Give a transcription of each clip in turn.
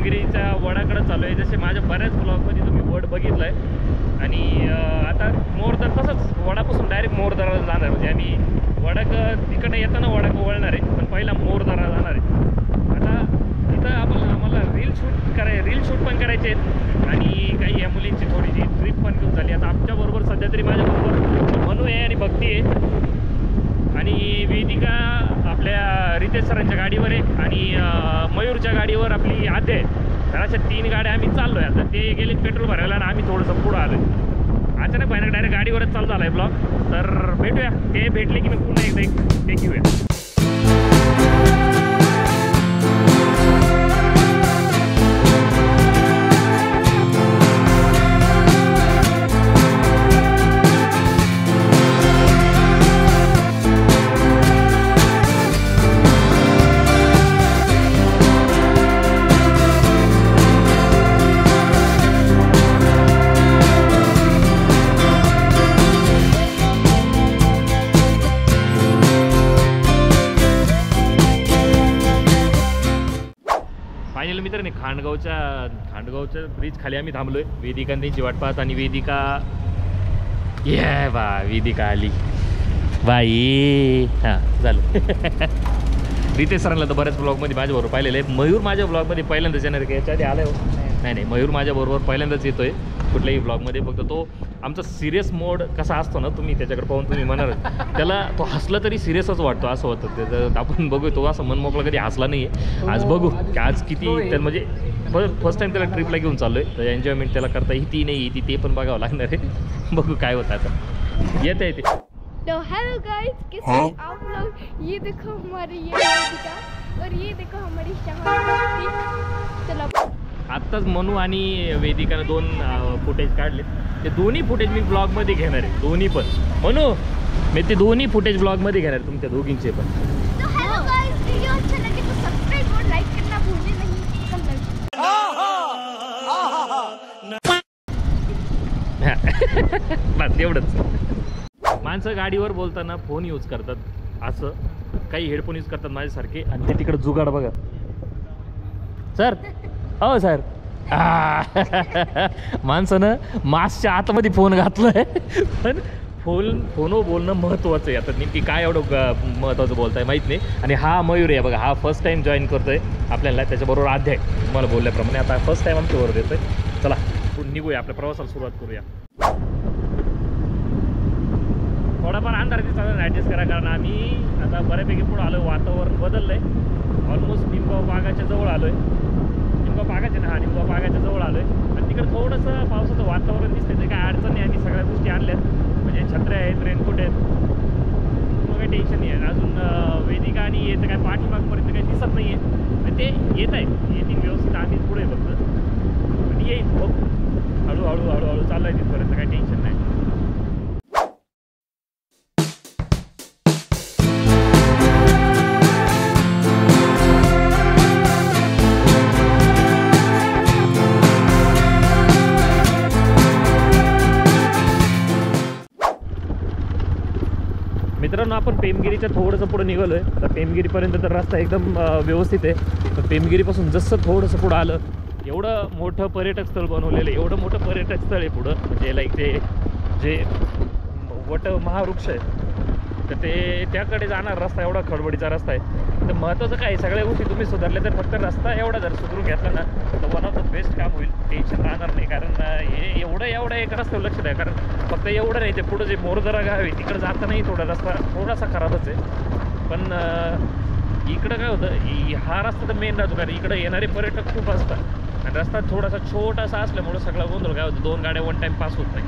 पेमगिरीच्या वडाकडे चालू आहे. जसे माझ्या बऱ्याच ब्लॉगमध्ये तुम्ही वड बघितलं आहे. आणि आता मोरदर तसंच वडापासून डायरेक्ट मोरदराला जाणार. म्हणजे आम्ही वडाक तिकडनं येताना वडाक वळणार आहे, पण पहिला मोरदरा जाणार आहे. आता तिथं आम्हाला रील शूट पण करायचे आहेत आणि काही या मुलींची थोडीशी ट्रिप पण घेऊन झाली. आता आमच्याबरोबर सध्या तरी माझ्याबरोबर मनू आहे आणि भक्ती आहे आणि वेदिका आपल्या रितेश सरांच्या गाडीवर आहे आणि मयूरच्या गाडीवर आपली आद्या आहे. तर अशा 3 गाड्या आम्ही चाललो आहे. आता ते गेले पेट्रोल भरायला आणि आम्ही थोडंसं पुढं आलो आहे. अचानक बाहेर डायरेक्ट गाडीवरच चालू झाला आहे ब्लॉग. तर भेटूया, ते भेटले की मी पुन्हा एकदा एक टेक घेऊया. फायनल मित्रांनी खांडगावच्या ब्रिज खाली आम्ही थांबलोय. वेदिका त्यांची वाट पाहत आणि वेदिका वेदिका आली बाई. हां झालं. रितेश सरांना तर बऱ्याच ब्लॉगमध्ये माझ्याबरोबर पाहिलेलं आहे. मयूर माझ्या ब्लॉगमध्ये पहिल्यांदाच येणार आहे. याच्या आधी आला हो? नाही, मयूर माझ्याबरोबर पहिल्यांदाच येतोय कुठल्याही ब्लॉगमध्ये. फक्त तो आमचा सिरियस मोड कसा असतो ना, तुम्ही त्याच्याकडे पाहून तुम्ही म्हणाल त्याला तो हसला तरी सिरियसच वाटतो असं होतं. त्याचं आपण बघू, तो असं मन मोकळा कधी हसला नाही आहे. आज बघू की आज किती त्या म्हणजे फर्स्ट टाइम त्याला ट्रिपला घेऊन चाललो आहे. तर एन्जॉयमेंट त्याला करता येते नाही येते ते पण बघावं लागणार आहे. बघू काय होतं आता. येते तो हेलो गाइस, कैसे आप लोग? ये देखो हमारी ये वेदिका और ये देखो हमारी शहर. चलो आत्ताच मनू आणि वेदिकानं 2 फुटेज काढले. ते दोन्ही फुटेज मी ब्लॉगमध्ये घेणार आहे. दोन्ही पण मनू मी ते दोन्ही फुटेज ब्लॉगमध्ये घेणार आहे तुमच्या दोघींचे पण. तो हेलो गाइस, वीडियो अच्छा लगे तो सब्सक्राइब और लाइक करना भूलना नहीं. बस एवढंच. माणसं गाडीवर बोलताना फोन यूज करतात, असं काही हेडफोन यूज करतात माझ्यासारखे. आणि ते तिकडे जुगाड बघा सर. हो सर. माणसानं मास्कच्या आतमध्ये फोन घातलाय, पण फोनवर बोलणं महत्त्वाचं आहे. आता नेमकी काय एवढं महत्त्वाचं बोलताय माहीत नाही. आणि हा मयूर आहे बघा, हा फर्स्ट टाईम जॉईन करतोय आपल्याला. त्याच्याबरोबर अध्याय मला बोलल्याप्रमाणे आता फर्स्ट टाईम आमच्याबरोबर येतोय. चला निघूया, आपल्या प्रवासाला सुरुवात करूया. थोडाफार अंधार दिसतात, ॲडजस्ट करा, कारण आम्ही आता बऱ्यापैकी पुढं आलो. वातावरण बदललं आहे. ऑलमोस्ट निमगाव बागाच्या जवळ आलो आहे. निमगाव बागाचे ना, निमगाव बागाच्या जवळ आलो आहे. आणि तिकडे थोडंसं पावसाचं वातावरण दिसतंय. ते काय अडचण नाही. आम्ही सगळ्या गोष्टी आणल्यात, म्हणजे छत्र्या आहेत, रेनकोट आहेत, मग काही टेन्शन नाही आहे. अजून वेदिका आणि येतं काय पाठीमागपर्यंत काही दिसत नाही आहे. ते येत आहे, येतील व्यवस्थित. आम्ही पुढे फक्त आणि येईल बघ हळूहळू चालू आहे तिथपर्यंत, काही टेन्शन नाही. मित्रांनो, आपण पेमगिरीच्या थोडंसं पुढे निघालो आहे. तर पेमगिरीपर्यंत तर रस्ता एकदम व्यवस्थित आहे. तर पेमगिरीपासून जसं थोडंसं पुढं आलं, एवढं मोठं पर्यटक स्थळ बनवलेलं आहे. एवढं मोठं पर्यटक स्थळ आहे पुढं, म्हणजे लाईक ते जे वट महावृक्ष आहे, तर ते त्याकडे जाणार रस्ता एवढा खडबडीचा रस्ता आहे. तर महत्त्वाचं काय, सगळ्या गोष्टी तुम्ही सुधारल्या तर फक्त रस्ता एवढा जर सुधारून घेतला ना, तर वन ऑफ द बेस्ट काम होईल. टेन्शन राहणार नाही. कारण हे एवढं एक रस्त्यावर लक्ष द्या. कारण फक्त एवढं नाही, ते पुढं जे मोरदरा गाव आहे तिकडं जातानाही रस्ता थोडासा खराबच आहे. पण इकडं काय होतं, हा रस्ता तर मेन राहतो, कारण इकडं येणारे पर्यटक खूप असतात आणि रस्ता थोडासा छोटासा असल्यामुळं सगळा गोंधळ काय होतं, 2 गाड्या वन टाईम पास होत नाही.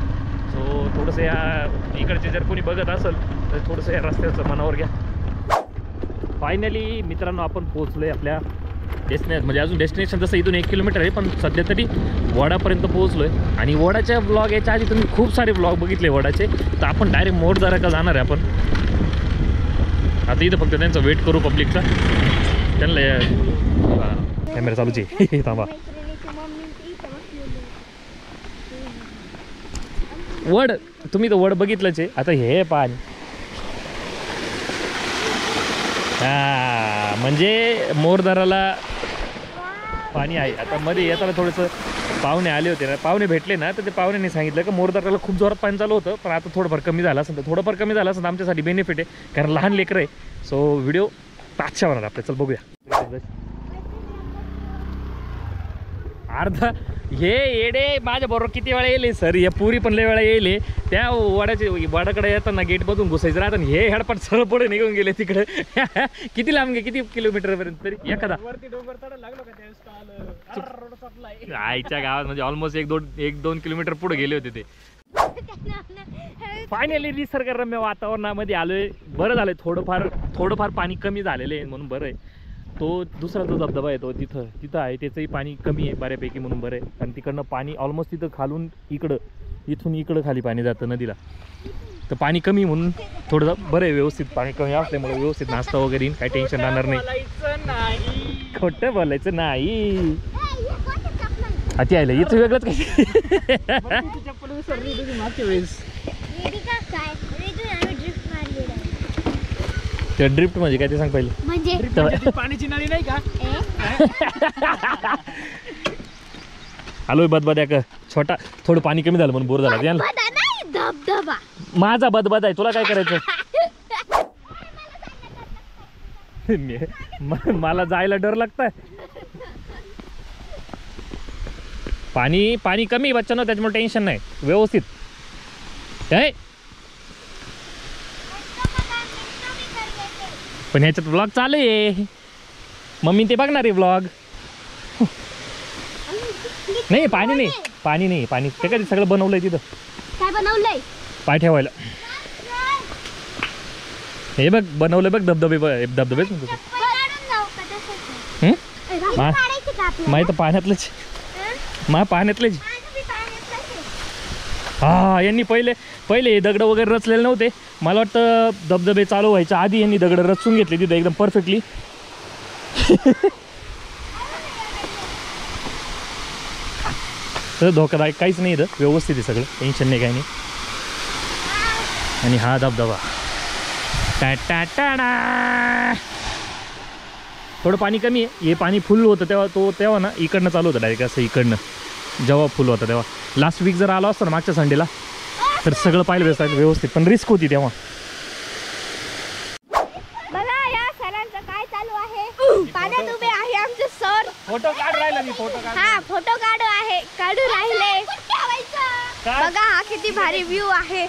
सो थोडंसं या इकडचे जर कोणी बघत असेल तर थोडंसं या रस्त्याचं मनावर घ्या. फायनली मित्रांनो, आपण पोहोचलो आहे आपल्या म्हणजे अजून डेस्टिनेशन जसं इथून 1 किलोमीटर आहे, पण सध्या तरी वडापर्यंत पोहोचलो आहे. आणि वडाच्या ब्लॉग याच्या आधी तुम्ही खूप सारे ब्लॉग बघितले वडाचे. तर आपण डायरेक्ट मोरदरा का जाणार आहे आपण. आता इथं फक्त त्यांचा वेट करू पब्लिकचा. त्यांना कॅमेरा चालूच आहे. थांबा. वड तुम्ही तर वड बघितलंच आहे. आता हे पान म्हणजे मोरदराला पाणी आहे. आता मध्ये येताना थोडंसं पाहुणे आले होते ना, पाहुणे भेटले ना, तर ते पाहुण्यांनी सांगितलं की मोरदाराला खूप जोरात पाणी चालू होतं, पण आता थोडंफार कमी झालं असं. तर थोडंफार कमी झालं असं तर आमच्यासाठी बेनिफिट आहे, कारण लहान लेकरं आहे. सो व्हिडिओ पाचशा होणार आपल्या. चल बघूया. अर्धा हे येडे माझ्या बरोबर किती वेळा येईल सर, या पुरी पण लय वेळा येईल. त्या वडाकडे येताना गेटमधून घुसायचं राहतं, हे हेडपाट सरळ पुढे निघून गेले तिकडे. किती लांब गे, किती किलोमीटरपर्यंत तरी एखादा आईच्या गावात म्हणजे ऑलमोस्ट 1-2 किलोमीटर पुढे गेले होते ते. फायनली निसर्गरम्य वातावरणामध्ये आलोय. बरं झालंय, थोडंफार पाणी कमी झालेलं आहे म्हणून बरं आहे. तो दुसरा जो धबधबा आहे तो तिथं आहे, त्याचंही पाणी कमी आहे बऱ्यापैकी म्हणून बरं आहे. आणि तिकडनं पाणी ऑलमोस्ट तिथं खालून इथून इकडं खाली पाणी जातं नदीला, तर पाणी कमी म्हणून थोडंसं बरं आहे. व्यवस्थित पाणी कमी असल्यामुळे व्यवस्थित नाश्ता वगैरे येईल, काही टेन्शन राहणार नाही. खोटं बोलायचं नाही. हाती आलं याचं वेगळंच काय. ड्रिफ्ट म्हणजे काय ते सांग पहिले. म्हणजे पाण्याची नळी नाही का? आलोय बदबद्या का छोटा, थोडं पाणी कमी झालं म्हणून बोर झाला याला. धबधबा माझा बदबद आहे, तुला काय करायचं. मला जायला डर लागतंय. पाणी कमी बच्चांनो, त्याच्यामुळे टेन्शन नाही, व्यवस्थित काय. पण ह्याच्यात व्लॉग चालू आहे, मम्मी ते बघणार आहे व्लॉग. नाही पाणी नाही ते काय सगळं बनवलंय तिथं. काय बनवलंय? पाय ठेवायला. हे बघ बनवलं बघ, धबधबेच म्हणतो. माहित पाण्यातलंच, पाण्यातलेच. हा यांनी पहिले दगड वगैरे रचलेले नव्हते. मला वाटतं धबधबे चालू व्हायच्या आधी यांनी दगड रचून घेतले तिथे एकदम परफेक्टली. तर धोकादायक काहीच नाही इथं, व्यवस्थित आहे सगळं, टेन्शन नाही काही नाही. आणि हा धबधबा थोडं पाणी कमी आहे. हे पाणी फुल होतं तेव्हा ना इकडनं चालू होतं डायरेक्ट असं इकडनं. जेव्हा फुल होतं तेव्हा लास्ट वीक जर आलो असतं ना मागच्या संडेला तर सगळं पाहिलं व्यवस्थित, पण रिस्क होती तेव्हा. बघा या सरांचं काय चालू आहे. पाण्यात उभे आहे आमचे सर. फोटो काढ राहिला मी, फोटो काढू राहिले. बघा हा किती भारी व्ह्यू आहे.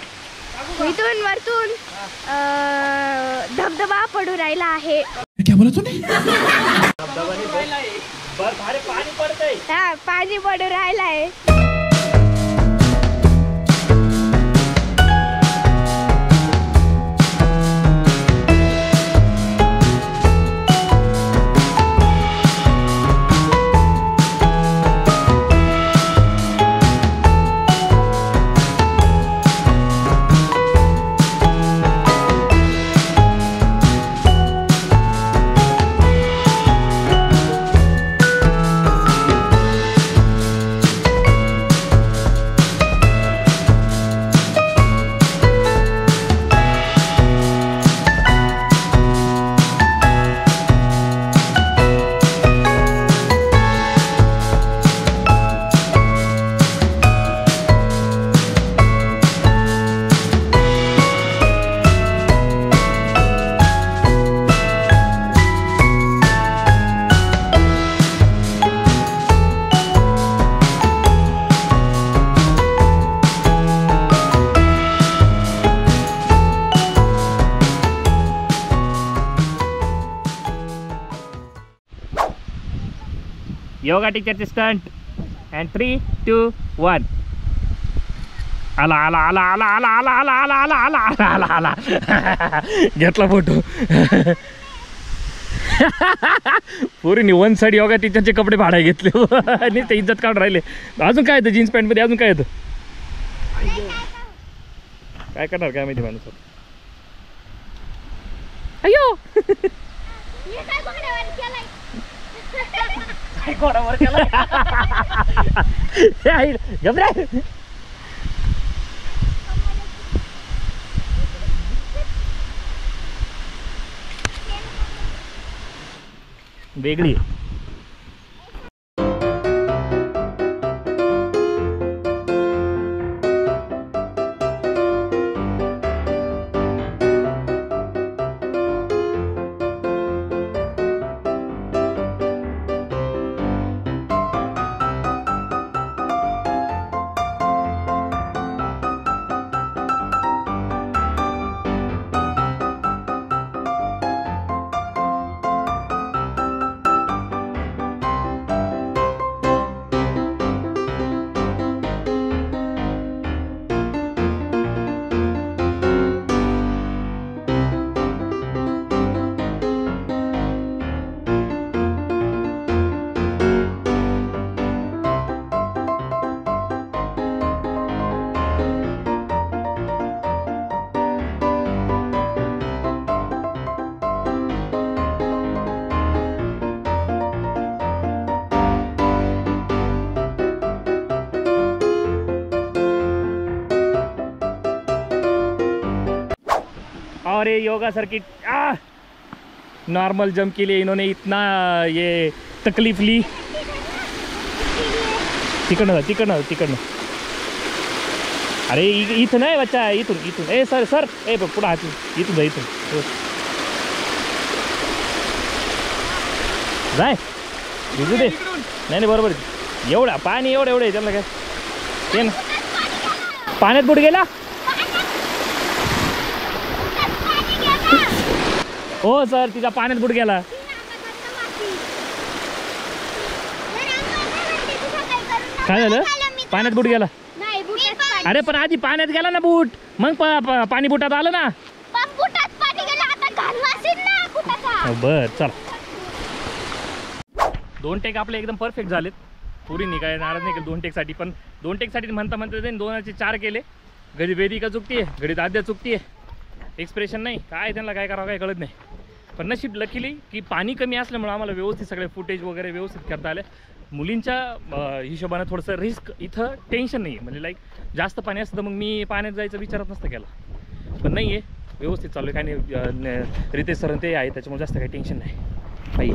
इथून वरतून धबधबा पडू राहिला आहे. क्या बोला तूने? पाणी पडतंय. हा पाणी पडू राहिला आहे. योगा टीचरचे स्टंट. अँड 3, 2, 1. आला आला आला आला आला आला आला आला आला आला आला आला आला. घेतला फोटो. पोरीने वन साइड योगा टीचरचे कपडे भाडा घेतले आणि ते इज्जत काढून राहिले. अजून काय येतं जीन्स पॅन्ट मध्ये, अजून काय येतं. काय करणार काय माहिती माणूस. अयो घोडावर केला. घबरा. वेगळी और ये योगा सर्किट नॉर्मल जंप के लिए इन्होंने इतना ये तकलीफ ली। तिकडनं अरे इथं नाही बच्चा, इथून ए सर ए पुढं हात इथून जाय भिजू दे। नाही बरोबर एवढा पाणी एवढं आहे त्याला काय ते ना पाण्यात बुड गेला। हो सर तिचा पाण्यात बुड गेला। काय झालं? पाण्यात बुड गेला? अरे पण आधी पाण्यात गेला ना बूट, मग पाणी बुटात आलं ना। बर चल 2 टेक आपले एकदम परफेक्ट झालेत। पुरी काय नाराज नाही केलं 2 टेकसाठी, पण 2 टेकसाठी म्हणता त्यांनी 2चे 4 केले। घडी वेदिका चुकतीये, घडीत आद्या चुकतीये, एक्सप्रेशन नाही काय त्यांना काय करावं काय कळत नाही। पण नशीब लकीली की पाणी कमी असल्यामुळे आम्हाला व्यवस्थित सगळे फुटेज वगैरे व्यवस्थित करता आले। मुलींच्या हिशोबाने थोडंसं रिस्क इथं टेन्शन नाही आहे, म्हणजे लाईक जास्त पाणी असतं तर मग मी पाण्यात जायचं विचारत नसतं केला, पण नाही आहे व्यवस्थित चालू आहे। काय नाही रितेश सर ते आहे त्याच्यामुळे जास्त काही टेन्शन नाही बाई।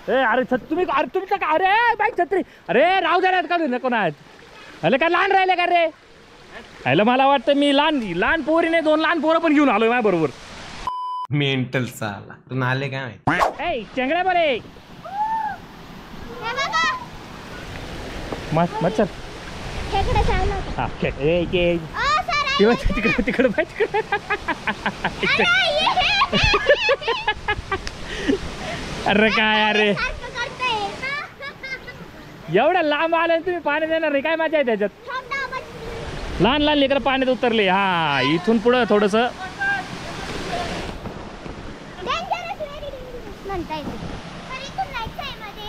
अरे तुम्ही का अरे बाईक छत्री अरे राहू द्या का नको ना अरे काय लहान राहिले का रे? अरे मला वाटतं मी लहान पोरी नाही 2 लहान पोरं पण घेऊन आलोय माझ्या बरोबर। मेंटल साला तू नाले काय माहिती? चेंगड्या बरे मच्छर हा तिकडे अरे काय अरे एवढ्या लांब आले तुम्ही पाणी देणार नाही काय मजा आहे त्याच्यात? लहान लेकर पाण्यात उतरले। हा इथून पुढं थोडस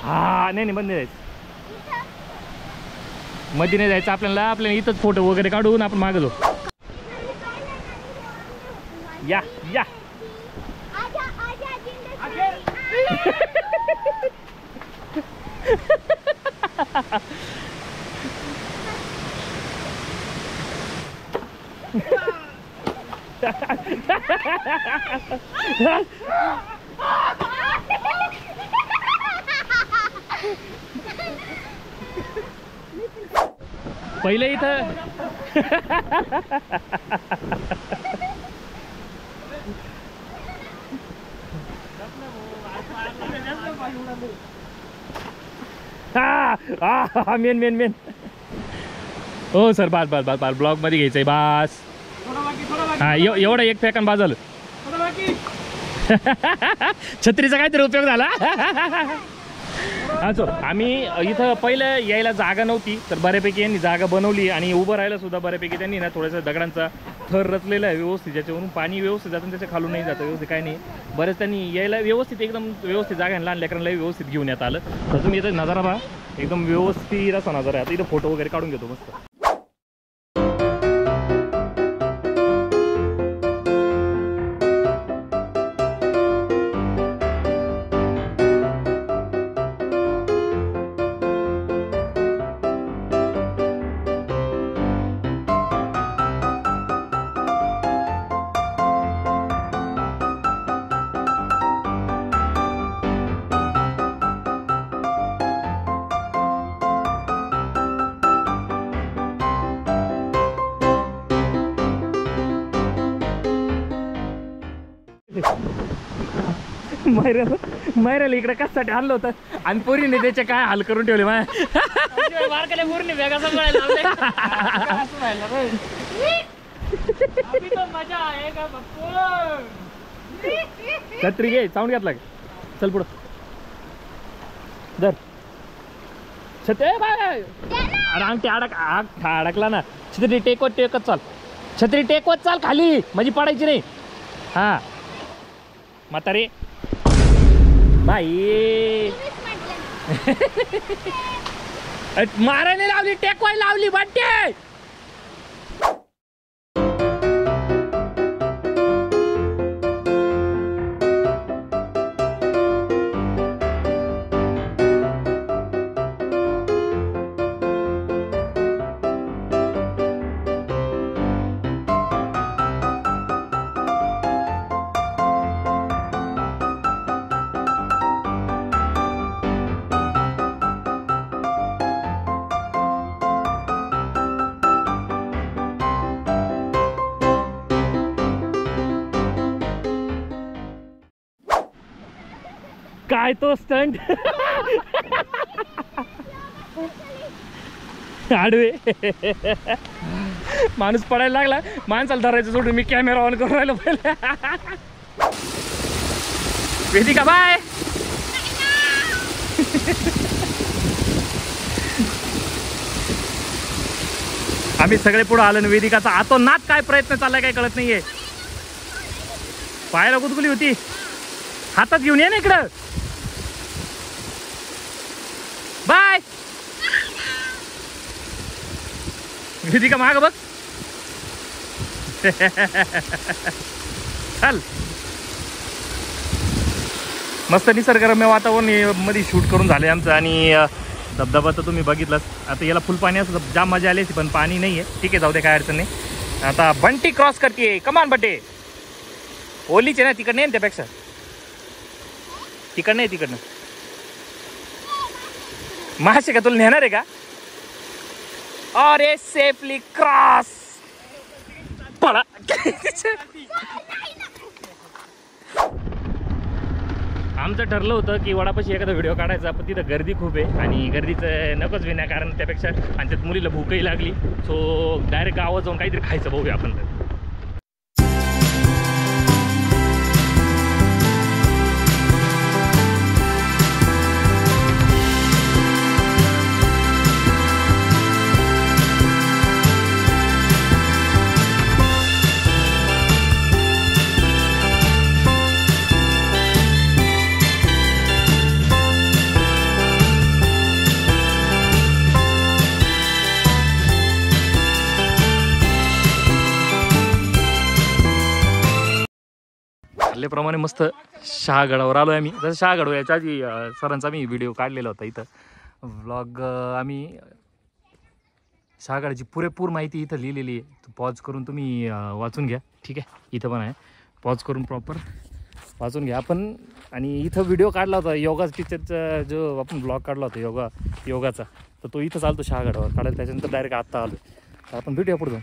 हा नाही बंद नाही जायचं, मध्ये नाही जायचं आपल्याला इथंच फोटो वगैरे काढून आपण मागे जाऊ। या पहिले इथं मेन हो सर बास ब्लॉग मध्ये घ्यायचंय बास। हा एवढं एक फेकन बाज झालं छत्रीचा काहीतरी उपयोग झाला। असो आम्ही इथं पहिलं यायला जागा नव्हती तर बऱ्यापैकी यांनी जागा बनवली आणि उभं राहायला सुद्धा बऱ्यापैकी त्यांनी ना थोडंसं दगडांचा थर रचलेला आहे व्यवस्थित, ज्याच्यावरून पाणी व्यवस्थित जातं त्याच्या खालून नाही जातं व्यवस्थित काय नाही। बरेच त्यांनी यायला व्यवस्थित एकदम व्यवस्थित जागा लहान लेकरांना व्यवस्थित घेऊन येत आलं। तर तुम्ही इथं नजारा पहा एकदम व्यवस्थित असा नजारा आहे। आता इथं फोटो वगैरे काढून घेतो मस्त। मायऱ्याला इकडे कशासाठी आणलं होतं आणि पोरीने त्याचे काय हाल करून ठेवले मारकाले पोरीने वेगा छत्री घे साऊंड घातला चल पुढं जर छत्री अरे अंगठी अडकला ना छत्री टेकवत चाल छत्री टेकवत चाल खाली म्हणजे पडायची नाही हा म्हातारे बाई मारायला लावली टेकवायला लावली बंटे काय तो स्टंट आडवे माणूस पडायला लागला माणसाला धरायचं सोडून मी कॅमेरा ऑन करून राहिलो पहिले वेदिका बाय आम्ही सगळे पुढे आलो ना वेदिकाचा आतोनात काय प्रयत्न चाललाय काय कळत नाहीये पायाला गुदगुली होती हातात घेऊन ये ना इकडं बाय वेदिका माग बघ चल मस्त निसर्गरम्य वातावरण मध्ये शूट करून झाले आमचं आणि धबधबा तर तुम्ही बघितलाच आता याला फुल पाणी असं जाम मजा आली पण पाणी नाहीये ठीक आहे जाऊ दे काय अडचण नाही आता बंटी क्रॉस करते कमान बंटे ओलीचे ना तिकडनं येईन त्यापेक्षा तिकडनं आहे तिकडनं मासे का तुला नेणार आहे का अरे सेफली क्रॉस पळा आमचं ठरलं होतं की वडापाशी एखादा व्हिडिओ काढायचा पण तिथं गर्दी खूप आहे आणि गर्दीचं नकोच विनाकारण त्यापेक्षा आणि त्यात मुलीला भूकही लागली सो डायरेक्ट गावात जाऊन काहीतरी खायचं बघूया आपण तर प्रमाणे मस्त शहागडावर आलो आहे आम्ही जसं शहागड याच्या आधी सरांचा मी व्हिडिओ काढलेला होता इथं व्लॉग आम्ही शहागडाची पुरेपूर माहिती इथं लिहिलेली आहे पॉज करून तुम्ही वाचून घ्या ठीक आहे इथं पण आहे पॉज करून प्रॉपर वाचून घ्या आपण आणि इथं व्हिडिओ काढला होता योगा टीचरचा जो आपण ब्लॉग काढला होता योगाचा तर तो इथं चालतो शहागडावर काढायला त्याच्यानंतर डायरेक्ट आत्ता आलो तर आपण भेटूया पुढे जाऊन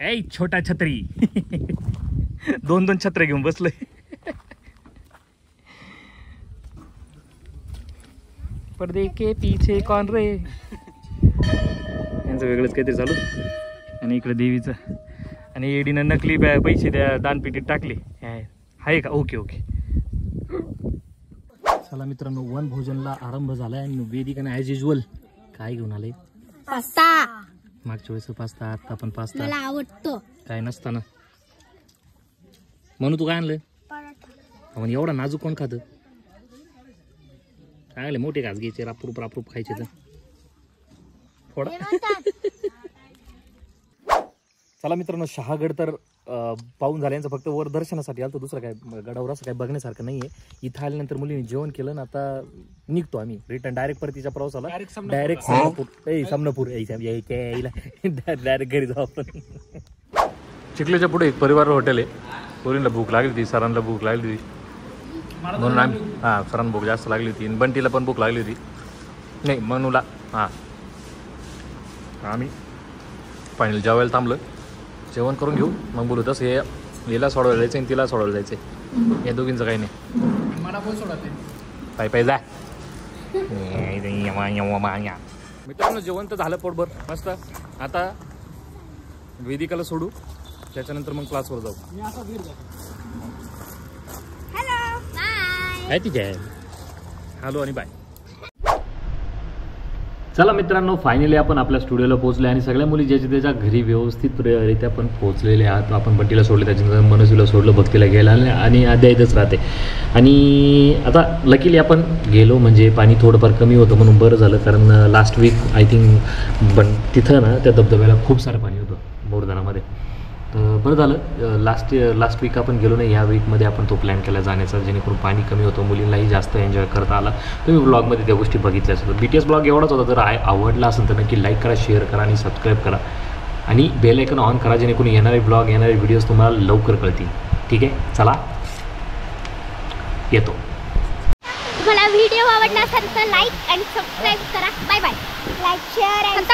ए छोटा छत्री दोन छत्र्या घेऊन बसलोय पर्दे के पीछे कौन रे यांचं वेगळंच काहीतरी चालू आणि इकडे देवीचं आणि एडीनं नकली पैसे द्या दानपेटीत टाकले आहे का ओके ओके चला मित्रांनो वन भोजनला आरंभ झालाय आणि वेदिकाने ॲज युजल काय घेऊन आले पास्ता मागच्या वेळेस पास्ता आता पण पास्ता मला आवडतो काय नसताना म्हणून तू काय आणलं पराठा एवढा नाजूक कोण खात चांगले मोठे घास घ्यायचे रापरूप खायचे तर थोडा चला मित्रांनो, शहागड तर पाहून झाल्यानंतर फक्त वर दर्शनासाठी आलो, दुसरं काय गडावर असं काय बघण्यासारखं नाहीये. इथं आल्यानंतर मुलीने जेवण केलं ना, आता निघतो आम्ही रिटर्न डायरेक्ट परतीच्या प्रवासाला. डायरेक्ट समनापूर डायरेक्ट घरी जाऊ आपण. चिखलीच्या पुढे एक परिवार हॉटेल आहे. पोरींना भूक लागली होती, सरांना भूक लागली होती म्हणून आम्ही सरांना भूक जास्त लागली होती, बंटीला पण भूक लागली होती, नाही मनूला. आम्ही फायनल जेवायला थांबलं, जेवण करून घेऊ मग बोलू. तसं याला सोडवायला जायचं आणि तिला सोडवायला जायचं, या दोघींचं काही नाही. मला कोण सोडते पाय जा. मित्रांनो, जेवण तर झालं पोटभर मस्त. आता वेदिकाला सोडू, त्याच्यानंतर मग क्लासवर जाऊ. Hello bye. काय ठीक आहे, हॅलो आणि बाय. चला मित्रांनो, फायनली आपण आपल्या स्टुडिओला पोहोचले आणि सगळ्या मुली ज्याच्या त्याच्या घरी व्यवस्थितरित्या पण पोहोचलेले आहात. आपण बंटीला सोडले, त्याच्यानंतर मनस्वीला सोडलं, भक्तीला गेला आणि आद्या इथंच राहते. आणि आता लकीली आपण गेलो म्हणजे पाणी थोडंफार कमी होतं म्हणून बरं झालं, कारण लास्ट वीक आय थिंक तिथं ना त्या धबधब्याला खूप सारं पाणी होतं बोरधनामध्ये. तर बरं झालं लास्ट वीक आपण गेलो नाही. ह्या वीकमध्ये आपण तो प्लॅन केला जाण्याचा, जेणेकरून पाणी कमी होतं, मुलींनाही जास्त एन्जॉय करता आला. तुम्ही ब्लॉगमध्ये त्या गोष्टी बघितल्या असतात. BTS ब्लॉग एवढाच होता. जर आवडला असेल तर नक्की लाईक करा, शेअर करा आणि सबस्क्राईब करा आणि बेल आयकॉन ऑन करा, जेणेकरून येणारे ब्लॉग, येणारे व्हिडिओज तुम्हाला लवकर कळतील. ठीक आहे, चला येतो. तुम्हाला व्हिडिओ आवडला असेल तर लाईक आणि सबस्क्राईब करा. Bye bye. लाईक शेअर आणि